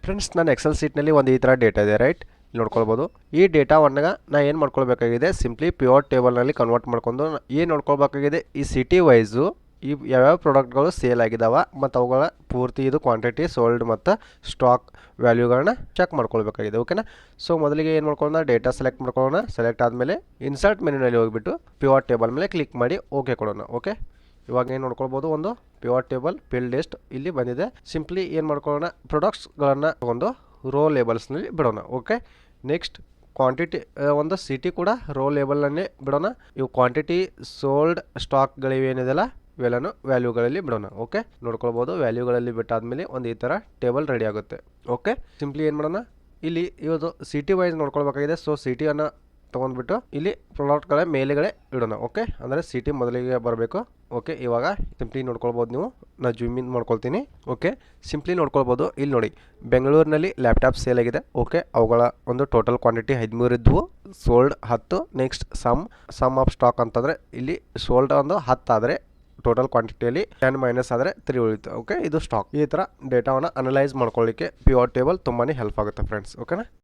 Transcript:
Friends ನನ್ನ Excel ಶೀಟ್ನಲ್ಲಿ ಒಂದು ಈ ಥರ ಡೇಟಾ ಇದೆ ರೈಟ್, ಇಲ್ಲಿ ನೋಡ್ಕೊಳ್ಬೋದು. ಈ ಡೇಟಾವನ್ನು ನಾ ಏನು ಮಾಡ್ಕೊಳ್ಬೇಕಾಗಿದೆ, ಸಿಂಪ್ಲಿ ಪಿವಟ್ ಟೇಬಲ್ನಲ್ಲಿ ಕನ್ವರ್ಟ್ ಮಾಡ್ಕೊಂಡು ಏನು ನೋಡ್ಕೊಳ್ಬೇಕಾಗಿದೆ, ಈ ಸಿಟಿ ವೈಸು ಈ ಯಾವ್ಯಾವ ಪ್ರಾಡಕ್ಟ್ಗಳು ಸೇಲ್ ಆಗಿದಾವ ಮತ್ತು ಅವುಗಳ ಪೂರ್ತಿ ಇದು ಕ್ವಾಂಟಿಟಿ ಸೋಲ್ಡ್ ಮತ್ತು ಸ್ಟಾಕ್ ವ್ಯಾಲ್ಯೂಗಳನ್ನ ಚೆಕ್ ಮಾಡ್ಕೊಳ್ಬೇಕಾಗಿದೆ. ಓಕೆನಾ. ಸೊ ಮೊದಲಿಗೆ ಏನು ಮಾಡ್ಕೊಳ್ಳೋಣ, ಡೇಟಾ ಸೆಲೆಕ್ಟ್ ಮಾಡ್ಕೊಳ್ಳೋಣ. ಸೆಲೆಕ್ಟ್ ಆದಮೇಲೆ ಇನ್ಸರ್ಟ್ ಮೆನ್ಯೂನಲ್ಲಿ ಹೋಗಿಬಿಟ್ಟು ಪಿವಟ್ ಟೇಬಲ್ ಮೇಲೆ ಕ್ಲಿಕ್ ಮಾಡಿ ಓಕೆ ಕೊಡೋಣ. ಓಕೆ, ಇವಾಗ ಏನು ನೋಡ್ಕೊಳ್ಬೋದು, ಒಂದು ಪಿವಟ್ ಟೇಬಲ್ ಫೀಲ್ಡ್ ಲಿಸ್ಟ್ ಇಲ್ಲಿ ಬಂದಿದೆ. ಸಿಂಪ್ಲಿ ಏನು ಮಾಡ್ಕೊಳ್ಳೋಣ, ಪ್ರಾಡಕ್ಟ್ಸ್ಗಳನ್ನು ಒಂದು ರೋ ಲೇಬಲ್ಸ್ನಲ್ಲಿ ಬಿಡೋಣ. ಓಕೆ, ನೆಕ್ಸ್ಟ್ ಕ್ವಾಂಟಿಟಿ ಒಂದು ಸಿಟಿ ಕೂಡ ರೋ ಲೇಬಲ್ನಲ್ಲೇ ಬಿಡೋಣ. ಇವು ಕ್ವಾಂಟಿಟಿ ಸೋಲ್ಡ್ ಸ್ಟಾಕ್ಗಳಿವೇನಿದೆಲ್ಲ ಇವೆಲ್ಲನೂ ವ್ಯಾಲ್ಯೂಗಳಲ್ಲಿ ಬಿಡೋಣ. ಓಕೆ, ನೋಡ್ಕೊಳ್ಬೋದು. ವ್ಯಾಲ್ಯೂಗಳಲ್ಲಿ ಬಿಟ್ಟಾದ್ಮೇಲೆ ಒಂದು ಈ ಥರ ಟೇಬಲ್ ರೆಡಿ ಆಗುತ್ತೆ. ಓಕೆ, ಸಿಂಪ್ಲಿ ಏನು ಮಾಡೋಣ, ಇಲ್ಲಿ ಇವತ್ತು ಸಿಟಿ ವೈಸ್ ನೋಡ್ಕೊಳ್ಬೇಕಾಗಿದೆ. ಸೊ ಸಿಟಿಯನ್ನು ತೊಗೊಂಡ್ಬಿಟ್ಟು ಇಲ್ಲಿ ಪ್ರಾಡಕ್ಟ್ಗಳ ಮೇಲೆಗಡೆ ಇಡೋಣ. ಓಕೆ, ಅಂದರೆ ಸಿಟಿ ಮೊದಲಿಗೆ ಬರಬೇಕು. ಓಕೆ, ಇವಾಗ ಸಿಂಪ್ಲಿ ನೋಡ್ಕೊಳ್ಬೋದು ನೀವು. ನಾನು ಜೂಮ್ ಇನ್ ಮಾಡ್ಕೊಳ್ತೀನಿ. ಓಕೆ, ಸಿಂಪ್ಲಿ ನೋಡ್ಕೊಳ್ಬೋದು. ಇಲ್ಲಿ ನೋಡಿ, ಬೆಂಗಳೂರಿನಲ್ಲಿ ಲ್ಯಾಪ್ಟಾಪ್ ಸೇಲ್ ಆಗಿದೆ. ಓಕೆ, ಅವುಗಳ ಒಂದು ಟೋಟಲ್ ಕ್ವಾಂಟಿಟಿ 13 ಇದ್ವು, sold 10. Next sum of stock ಅಂತಂದರೆ ಇಲ್ಲಿ ಸೋಲ್ಡ್ ಒಂದು 10 ಆದರೆ ಟೋಟಲ್ ಕ್ವಾಂಟಿಟಿಯಲ್ಲಿ 10 ಮೈನಸ್ ಆದರೆ 3 ಉಳಿತು. ಓಕೆ, ಇದು ಸ್ಟಾಕ್. ಈ ಥರ ಡೇಟಾವನ್ನು ಅನಲೈಸ್ ಮಾಡ್ಕೊಳ್ಳಿಕ್ಕೆ ಪಿವಟ್ ಟೇಬಲ್ ತುಂಬಾ ಹೆಲ್ಪ್ ಆಗುತ್ತೆ ಫ್ರೆಂಡ್ಸ್. ಓಕೆನಾ.